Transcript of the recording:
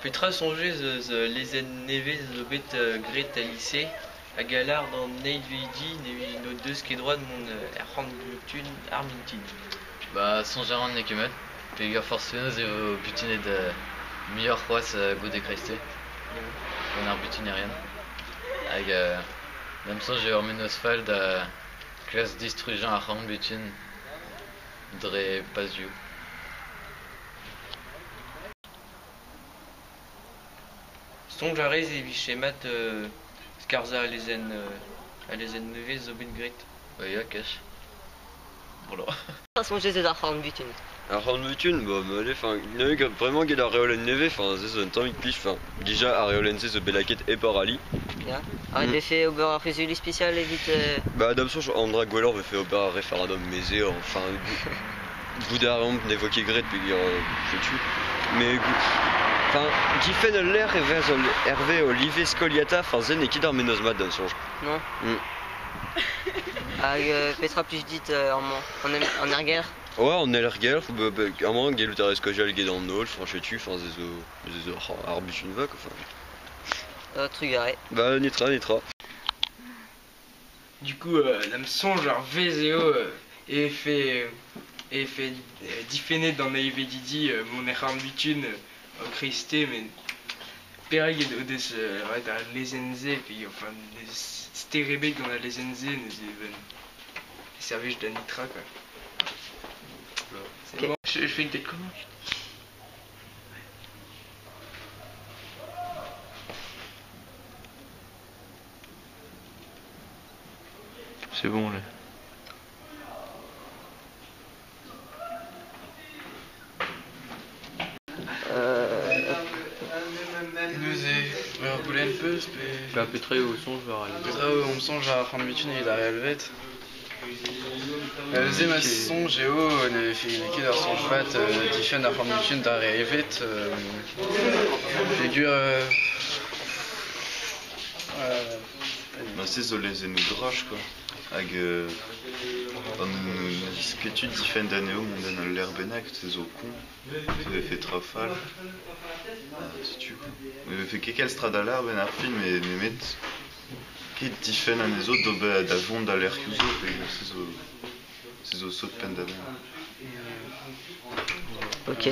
Petra songer les neve zo bet gret à lycée à galar dans neividi no deus ket droit mon erran glutun armintin. Bah songer an nekemet, pegar forcenoz eo butinet meilleur c'hoaz gode kreiste. On ar butinerian. Hag même songer eo menos fall da klas distrujan ar ran butin dre pazio. Song jarez e vichemat skarza a lezen nevez zo bet gret. Ya kache. Voilà. Songer ez ar c'horn butun. Ar c'horn butun, bah, m'ale, nevez vraiment get ar reolenn neve, c'est un tammig pich, déjà ar reolenn zo belaket e par ali. Ya. Ar vefe ober ar fuzuli spécial evit... Bah, d'abord, Andra Gwellor vefe ober ar referendum meze, gout ar ramp ne vo ket gret peogwir setu. Mais gifen ul lec'h herve o live skoliata, zen e kit ar menos mat d'an sonj. Non. Hag petra plus dit en erger. Ouais, en erger, à moins gelout ar eskojal get an nol, franchetu, zezo ar butun vak, Trugare. Bah, netra. Du coup, la songe ar vezeo e fait difenet dans naive didi mon erran butun kreiste, mais pereg o des ar lezenze, puis enfin des sterebek dans la lezenze nous even servej da nitra quoi. C'est bon. Je fais une tête comment? C'est bon là. Goulen peus, Bah petra au songe var petra on songe ar c'horn butun evit ar realvet. Zem a sonj eo ne ket ar sonj bat difen ar c'horn butun d'ar realvet. Peogwir... Bah c'est zo lezen ou drach quoi. Hag an disketud difen d'aneo mont an al lerbennak, c'est zo kon, c'est fait trafal. C'est tu quoi. Mais fait kekel stradalar ben ar film et nemet ket difen an ezo da vont da l'er yuzo, c'est zo saut pen da ben. Ok.